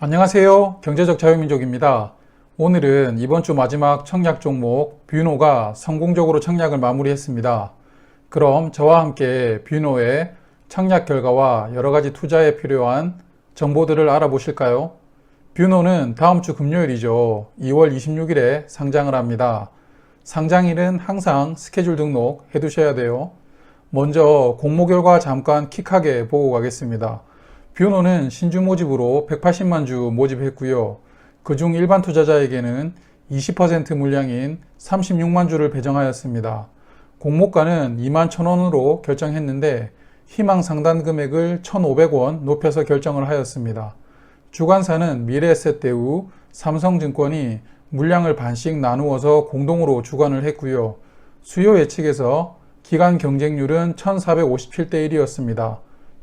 안녕하세요. 경제적 자유민족입니다. 오늘은 이번 주 마지막 청약 종목 뷰노가 성공적으로 청약을 마무리했습니다. 그럼 저와 함께 뷰노의 청약 결과와 여러가지 투자에 필요한 정보들을 알아보실까요? 뷰노는 다음 주 금요일이죠. 2월 26일에 상장을 합니다. 상장일은 항상 스케줄 등록 해두셔야 돼요. 먼저 공모 결과 잠깐 킥하게 보고 가겠습니다. 뷰노는 신주 모집으로 180만 주 모집했고요. 그중 일반 투자자에게는 20% 물량인 36만 주를 배정하였습니다. 공모가는 2만 1,000원으로 결정했는데 희망 상단 금액을 1,500원 높여서 결정을 하였습니다. 주관사는 미래에셋대우, 삼성증권이 물량을 반씩 나누어서 공동으로 주관을 했고요. 수요 예측에서 기간 경쟁률은 1457대 1이었습니다.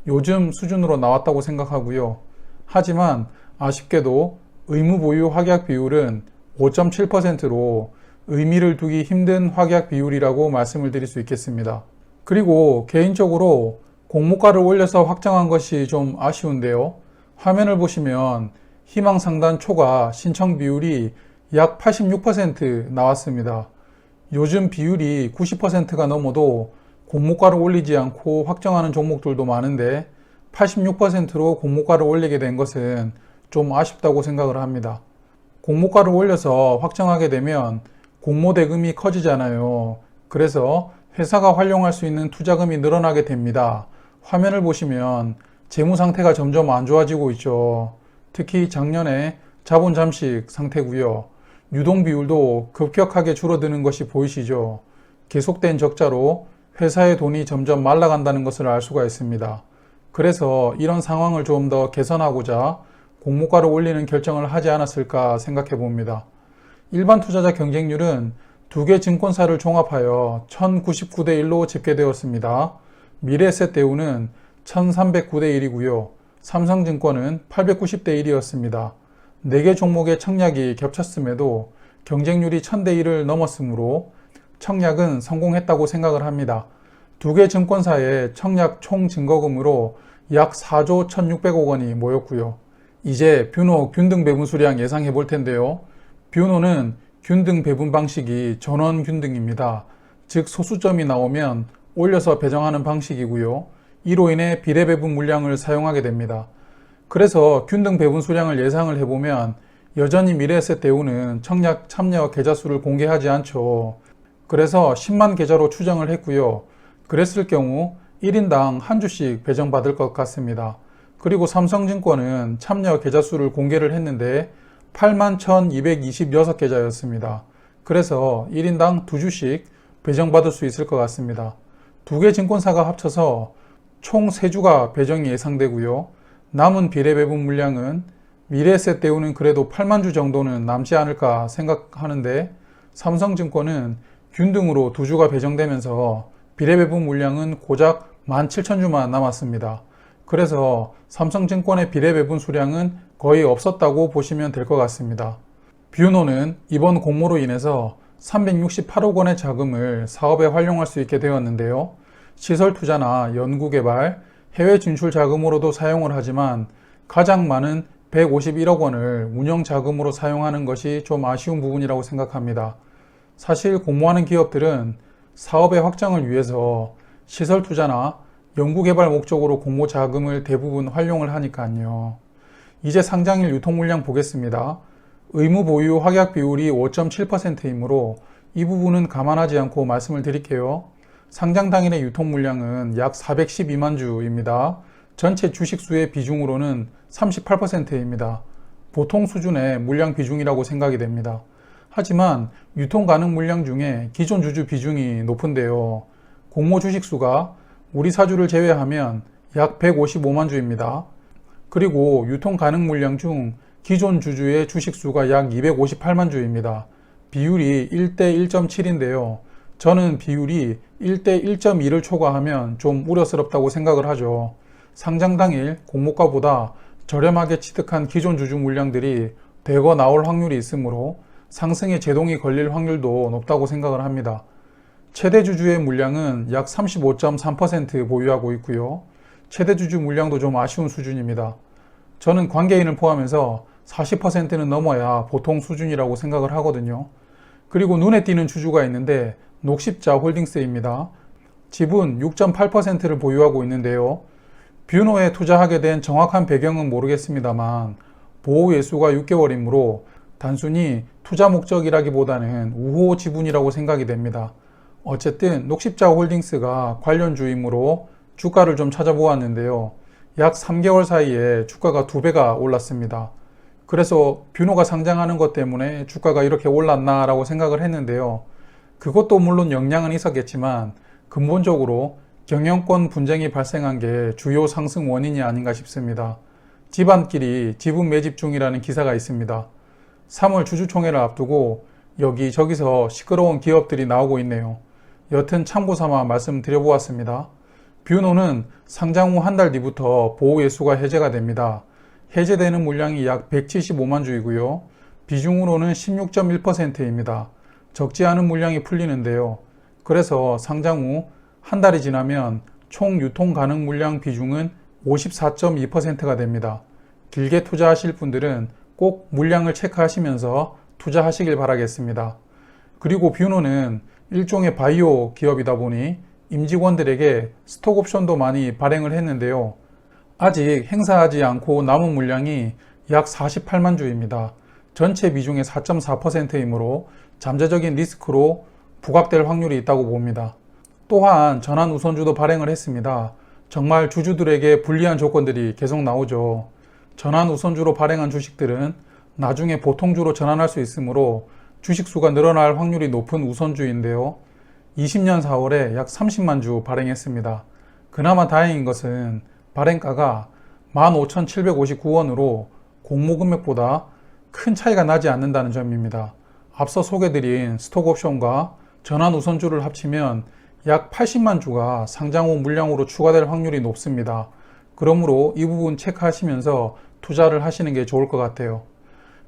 요즘 수준으로 나왔다고 생각하고요. 하지만 아쉽게도 의무 보유 확약 비율은 5.7%로 의미를 두기 힘든 확약 비율이라고 말씀을 드릴 수 있겠습니다. 그리고 개인적으로 공모가를 올려서 확정한 것이 좀 아쉬운데요. 화면을 보시면 희망 상단 초과 신청 비율이 약 86% 나왔습니다. 요즘 비율이 90%가 넘어도 공모가를 올리지 않고 확정하는 종목들도 많은데 86%로 공모가를 올리게 된 것은 좀 아쉽다고 생각을 합니다. 공모가를 올려서 확정하게 되면 공모 대금이 커지잖아요. 그래서 회사가 활용할 수 있는 투자금이 늘어나게 됩니다. 화면을 보시면 재무 상태가 점점 안 좋아지고 있죠. 특히 작년에 자본 잠식 상태고요. 유동 비율도 급격하게 줄어드는 것이 보이시죠. 계속된 적자로 회사의 돈이 점점 말라간다는 것을 알 수가 있습니다. 그래서 이런 상황을 좀 더 개선하고자 공모가를 올리는 결정을 하지 않았을까 생각해 봅니다. 일반 투자자 경쟁률은 두 개 증권사를 종합하여 1099대 1로 집계되었습니다. 미래에셋대우는 1309대 1이고요. 삼성증권은 890대 1이었습니다. 4개 종목의 청약이 겹쳤음에도 경쟁률이 1000대 1을 넘었으므로 청약은 성공했다고 생각을 합니다. 두 개 증권사의 청약 총 증거금으로 약 4조 1600억 원이 모였고요. 이제 뷰노 균등 배분 수량 예상해 볼 텐데요. 뷰노는 균등 배분 방식이 전원 균등입니다. 즉 소수점이 나오면 올려서 배정하는 방식이고요. 이로 인해 비례 배분 물량을 사용하게 됩니다. 그래서 균등 배분 수량을 예상을 해보면 여전히 미래에셋대우는 청약 참여 계좌 수를 공개하지 않죠. 그래서 10만 계좌로 추정을 했고요. 그랬을 경우 1인당 한 주씩 배정받을 것 같습니다. 그리고 삼성증권은 참여 계좌 수를 공개를 했는데 81,226계좌였습니다. 그래서 1인당 2주씩 배정받을 수 있을 것 같습니다. 두 개 증권사가 합쳐서 총 3주가 배정이 예상되고요. 남은 비례 배분 물량은 미래에셋대우는 그래도 8만 주 정도는 남지 않을까 생각하는데 삼성증권은 균등으로 2주가 배정되면서 비례배분 물량은 고작 17,000주만 남았습니다. 그래서 삼성증권의 비례배분 수량은 거의 없었다고 보시면 될 것 같습니다. 뷰노는 이번 공모로 인해서 368억 원의 자금을 사업에 활용할 수 있게 되었는데요. 시설 투자나 연구개발, 해외 진출 자금으로도 사용을 하지만 가장 많은 151억 원을 운영 자금으로 사용하는 것이 좀 아쉬운 부분이라고 생각합니다. 사실 공모하는 기업들은 사업의 확장을 위해서 시설 투자나 연구개발 목적으로 공모 자금을 대부분 활용을 하니까요. 이제 상장일 유통 물량 보겠습니다. 의무 보유 확약 비율이 5.7%이므로 이 부분은 감안하지 않고 말씀을 드릴게요. 상장 당일의 유통 물량은 약 412만 주입니다. 전체 주식수의 비중으로는 38%입니다. 보통 수준의 물량 비중이라고 생각이 됩니다. 하지만 유통 가능 물량 중에 기존 주주 비중이 높은데요. 공모 주식수가 우리 사주를 제외하면 약 155만 주입니다. 그리고 유통 가능 물량 중 기존 주주의 주식수가 약 258만 주입니다. 비율이 1대 1.7인데요. 저는 비율이 1대 1.2를 초과하면 좀 우려스럽다고 생각을 하죠. 상장 당일 공모가보다 저렴하게 취득한 기존 주주 물량들이 대거 나올 확률이 있으므로 상승에 제동이 걸릴 확률도 높다고 생각을 합니다. 최대 주주의 물량은 약 35.3% 보유하고 있고요. 최대 주주 물량도 좀 아쉬운 수준입니다. 저는 관계인을 포함해서 40%는 넘어야 보통 수준이라고 생각을 하거든요. 그리고 눈에 띄는 주주가 있는데 녹십자 홀딩스입니다. 지분 6.8%를 보유하고 있는데요. 뷰노에 투자하게 된 정확한 배경은 모르겠습니다만 보호 예수가 6개월이므로 단순히 투자 목적이라기보다는 우호 지분이라고 생각이 됩니다. 어쨌든 녹십자 홀딩스가 관련주이므로 주가를 좀 찾아보았는데요. 약 3개월 사이에 주가가 2배가 올랐습니다. 그래서 뷰노가 상장하는 것 때문에 주가가 이렇게 올랐나 라고 생각을 했는데요. 그것도 물론 영향은 있었겠지만 근본적으로 경영권 분쟁이 발생한 게 주요 상승 원인이 아닌가 싶습니다. 집안끼리 지분 매집 중이라는 기사가 있습니다. 3월 주주총회를 앞두고 여기저기서 시끄러운 기업들이 나오고 있네요. 여튼 참고 삼아 말씀드려보았습니다. 뷰노는 상장 후 한 달 뒤부터 보호 예수가 해제가 됩니다. 해제되는 물량이 약 175만 주이고요. 비중으로는 16.1%입니다. 적지 않은 물량이 풀리는데요. 그래서 상장 후 한 달이 지나면 총 유통 가능 물량 비중은 54.2%가 됩니다. 길게 투자하실 분들은 꼭 물량을 체크하시면서 투자하시길 바라겠습니다. 그리고 뷰노는 일종의 바이오 기업이다 보니 임직원들에게 스톡옵션도 많이 발행을 했는데요. 아직 행사하지 않고 남은 물량이 약 48만 주입니다. 전체 비중의 4.4%이므로 잠재적인 리스크로 부각될 확률이 있다고 봅니다. 또한 전환 우선주도 발행을 했습니다. 정말 주주들에게 불리한 조건들이 계속 나오죠. 전환 우선주로 발행한 주식들은 나중에 보통주로 전환할 수 있으므로 주식수가 늘어날 확률이 높은 우선주인데요. 20년 4월에 약 30만 주 발행했습니다. 그나마 다행인 것은 발행가가 15,759원으로 공모금액보다 큰 차이가 나지 않는다는 점입니다. 앞서 소개드린 스톡옵션과 전환 우선주를 합치면 약 80만 주가 상장 후 물량으로 추가될 확률이 높습니다. 그러므로 이 부분 체크하시면서 투자를 하시는 게 좋을 것 같아요.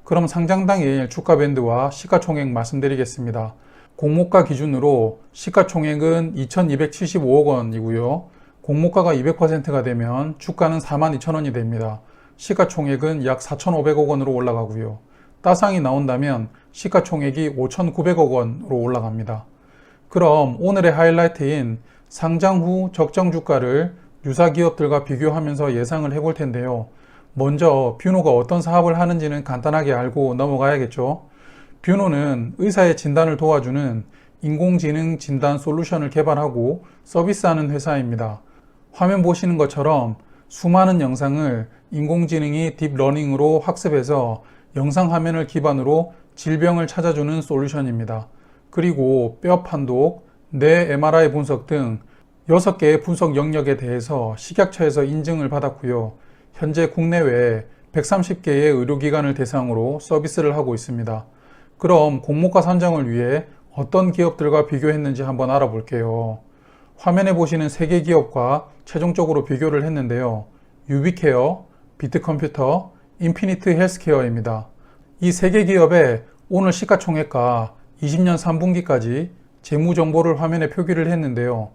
그럼 상장 당일 주가 밴드와 시가총액 말씀드리겠습니다. 공모가 기준으로 시가총액은 2,275억 원이고요. 공모가가 200%가 되면 주가는 42,000원이 됩니다. 시가총액은 약 4,500억 원으로 올라가고요. 따상이 나온다면 시가총액이 5,900억 원으로 올라갑니다. 그럼 오늘의 하이라이트인 상장 후 적정 주가를 유사 기업들과 비교하면서 예상을 해볼 텐데요. 먼저 뷰노가 어떤 사업을 하는지는 간단하게 알고 넘어가야겠죠. 뷰노는 의사의 진단을 도와주는 인공지능 진단 솔루션을 개발하고 서비스하는 회사입니다. 화면 보시는 것처럼 수많은 영상을 인공지능이 딥러닝으로 학습해서 영상 화면을 기반으로 질병을 찾아주는 솔루션입니다. 그리고 뼈 판독, 뇌 MRI 분석 등 6개의 분석 영역에 대해서 식약처에서 인증을 받았고요. 현재 국내외 130개의 의료기관을 대상으로 서비스를 하고 있습니다. 그럼 공모가 선정을 위해 어떤 기업들과 비교했는지 한번 알아볼게요. 화면에 보시는 3개 기업과 최종적으로 비교를 했는데요. 유비케어, 비트컴퓨터, 인피니트 헬스케어입니다. 이 3개 기업의 오늘 시가총액과 20년 3분기까지 재무정보를 화면에 표기를 했는데요.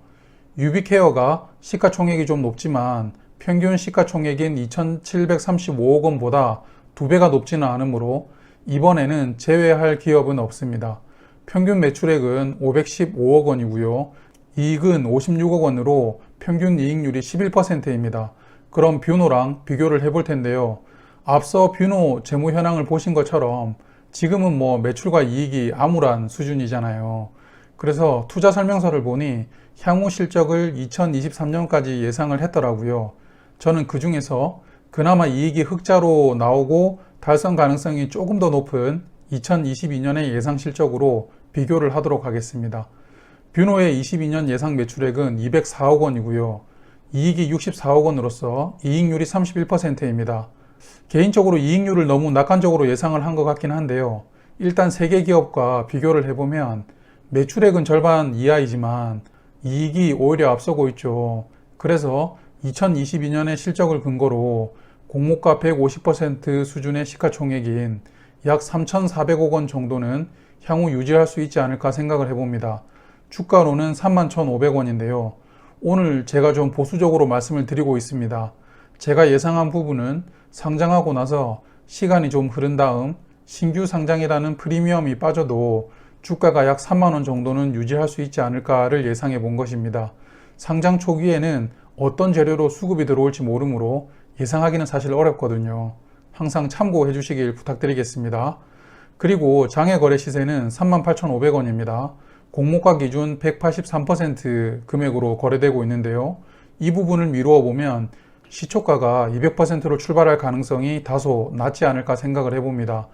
유비케어가 시가총액이 좀 높지만 평균 시가총액인 2,735억 원보다 2배가 높지는 않으므로 이번에는 제외할 기업은 없습니다. 평균 매출액은 515억 원이고요. 이익은 56억 원으로 평균 이익률이 11%입니다. 그럼 뷰노랑 비교를 해볼 텐데요. 앞서 뷰노 재무 현황을 보신 것처럼 지금은 매출과 이익이 암울한 수준이잖아요. 그래서 투자 설명서를 보니 향후 실적을 2023년까지 예상을 했더라고요. 저는 그 중에서 그나마 이익이 흑자로 나오고 달성 가능성이 조금 더 높은 2022년의 예상 실적으로 비교를 하도록 하겠습니다. 뷰노의 22년 예상 매출액은 204억 원이고요. 이익이 64억 원으로서 이익률이 31%입니다. 개인적으로 이익률을 너무 낙관적으로 예상을 한 것 같긴 한데요. 일단 3개 기업과 비교를 해보면 매출액은 절반 이하이지만 이익이 오히려 앞서고 있죠. 그래서 2022년의 실적을 근거로 공모가 150% 수준의 시가총액인 약 3,400억 원 정도는 향후 유지할 수 있지 않을까 생각을 해봅니다. 주가로는 31,500원인데요. 오늘 제가 좀 보수적으로 말씀을 드리고 있습니다. 제가 예상한 부분은 상장하고 나서 시간이 좀 흐른 다음 신규 상장이라는 프리미엄이 빠져도 주가가 약 3만 원 정도는 유지할 수 있지 않을까를 예상해 본 것입니다. 상장 초기에는 어떤 재료로 수급이 들어올지 모르므로 예상하기는 사실 어렵거든요. 항상 참고해 주시길 부탁드리겠습니다. 그리고 장외 거래 시세는 38,500원입니다. 공모가 기준 183% 금액으로 거래되고 있는데요. 이 부분을 미루어 보면 시초가가 200%로 출발할 가능성이 다소 낮지 않을까 생각을 해봅니다.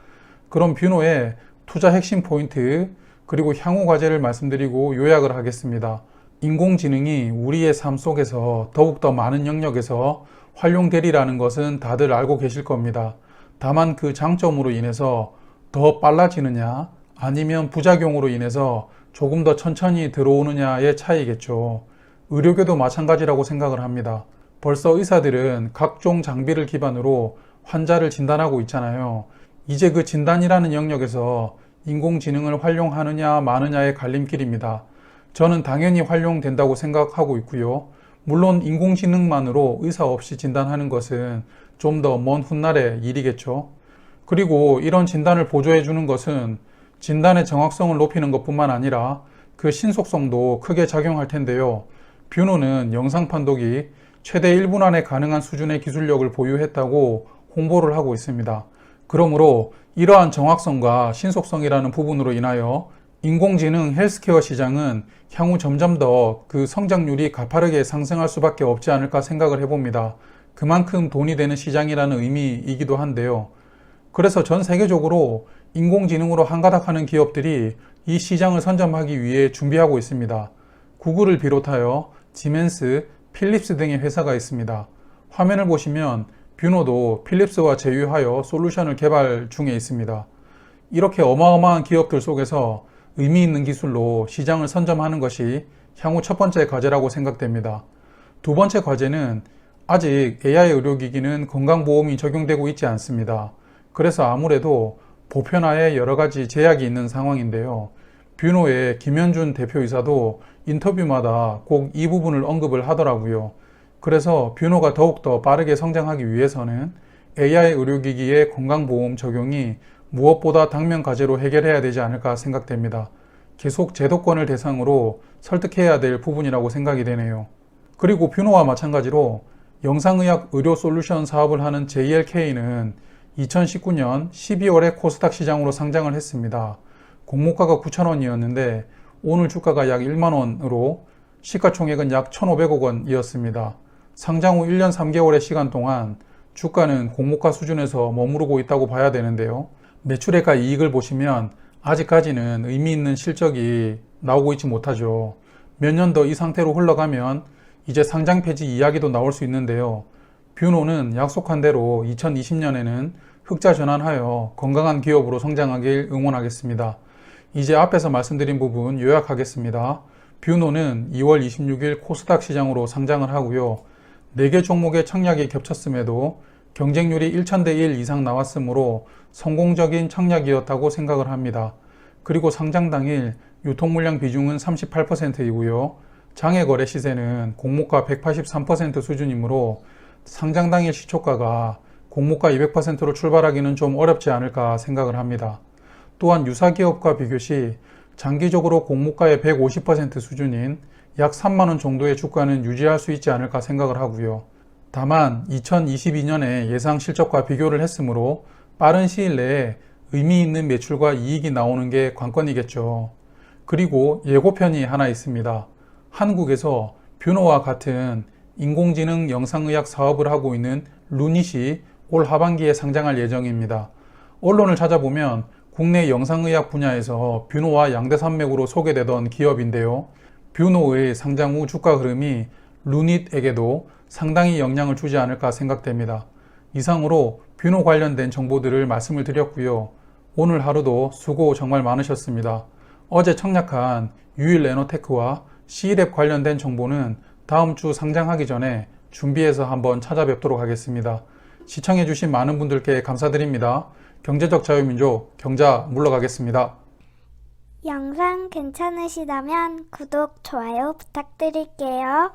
그럼 뷰노의 투자 핵심 포인트 그리고 향후 과제를 말씀드리고 요약을 하겠습니다. 인공지능이 우리의 삶 속에서 더욱더 많은 영역에서 활용되리라는 것은 다들 알고 계실 겁니다. 다만 그 장점으로 인해서 더 빨라지느냐 아니면 부작용으로 인해서 조금 더 천천히 들어오느냐의 차이겠죠. 의료계도 마찬가지라고 생각을 합니다. 벌써 의사들은 각종 장비를 기반으로 환자를 진단하고 있잖아요. 이제 그 진단이라는 영역에서 인공지능을 활용하느냐 마느냐의 갈림길입니다. 저는 당연히 활용된다고 생각하고 있고요. 물론 인공지능만으로 의사 없이 진단하는 것은 좀 더 먼 훗날의 일이겠죠. 그리고 이런 진단을 보조해 주는 것은 진단의 정확성을 높이는 것뿐만 아니라 그 신속성도 크게 작용할 텐데요. 뷰노는 영상 판독이 최대 1분 안에 가능한 수준의 기술력을 보유했다고 홍보를 하고 있습니다. 그러므로 이러한 정확성과 신속성이라는 부분으로 인하여 인공지능 헬스케어 시장은 향후 점점 더 그 성장률이 가파르게 상승할 수밖에 없지 않을까 생각을 해봅니다. 그만큼 돈이 되는 시장이라는 의미이기도 한데요. 그래서 전 세계적으로 인공지능으로 한가닥하는 기업들이 이 시장을 선점하기 위해 준비하고 있습니다. 구글을 비롯하여 지멘스, 필립스 등의 회사가 있습니다. 화면을 보시면 뷰노도 필립스와 제휴하여 솔루션을 개발 중에 있습니다. 이렇게 어마어마한 기업들 속에서 의미 있는 기술로 시장을 선점하는 것이 향후 첫 번째 과제라고 생각됩니다. 두 번째 과제는 아직 AI 의료기기는 건강보험이 적용되고 있지 않습니다. 그래서 아무래도 보편화에 여러 가지 제약이 있는 상황인데요. 뷰노의 김현준 대표이사도 인터뷰마다 꼭 이 부분을 언급을 하더라고요. 그래서 뷰노가 더욱더 빠르게 성장하기 위해서는 AI 의료기기의 건강보험 적용이 무엇보다 당면 과제로 해결해야 되지 않을까 생각됩니다. 계속 제도권을 대상으로 설득해야 될 부분이라고 생각이 되네요. 그리고 뷰노와 마찬가지로 영상의학 의료 솔루션 사업을 하는 JLK는 2019년 12월에 코스닥 시장으로 상장을 했습니다. 공모가가 9,000원이었는데 오늘 주가가 약 1만원으로 시가총액은 약 1,500억 원이었습니다. 상장 후 1년 3개월의 시간 동안 주가는 공모가 수준에서 머무르고 있다고 봐야 되는데요. 매출액과 이익을 보시면 아직까지는 의미 있는 실적이 나오고 있지 못하죠. 몇 년 더 이 상태로 흘러가면 이제 상장 폐지 이야기도 나올 수 있는데요. 뷰노는 약속한 대로 2020년에는 흑자 전환하여 건강한 기업으로 성장하길 응원하겠습니다. 이제 앞에서 말씀드린 부분 요약하겠습니다. 뷰노는 2월 26일 코스닥 시장으로 상장을 하고요. 4개 종목의 청약이 겹쳤음에도 경쟁률이 1000대 1 이상 나왔으므로 성공적인 청약이었다고 생각을 합니다. 그리고 상장 당일 유통물량 비중은 38%이고요. 장외 거래 시세는 공모가 183% 수준이므로 상장 당일 시초가가 공모가 200%로 출발하기는 좀 어렵지 않을까 생각을 합니다. 또한 유사 기업과 비교시 장기적으로 공모가의 150% 수준인 약 3만원 정도의 주가는 유지할 수 있지 않을까 생각을 하고요. 다만 2022년에 예상 실적과 비교를 했으므로 빠른 시일 내에 의미 있는 매출과 이익이 나오는 게 관건이겠죠. 그리고 예고편이 하나 있습니다. 한국에서 뷰노와 같은 인공지능 영상의학 사업을 하고 있는 루닛이 올 하반기에 상장할 예정입니다. 언론을 찾아보면 국내 영상의학 분야에서 뷰노와 양대산맥으로 소개되던 기업인데요. 뷰노의 상장 후 주가 흐름이 루닛에게도 상당히 영향을 주지 않을까 생각됩니다. 이상으로 뷰노 관련된 정보들을 말씀을 드렸고요. 오늘 하루도 수고 정말 많으셨습니다. 어제 청약한 유일에너테크와 C랩 관련된 정보는 다음 주 상장하기 전에 준비해서 한번 찾아뵙도록 하겠습니다. 시청해주신 많은 분들께 감사드립니다. 경제적 자유민족 경자 물러가겠습니다. 영상 괜찮으시다면 구독, 좋아요 부탁드릴게요.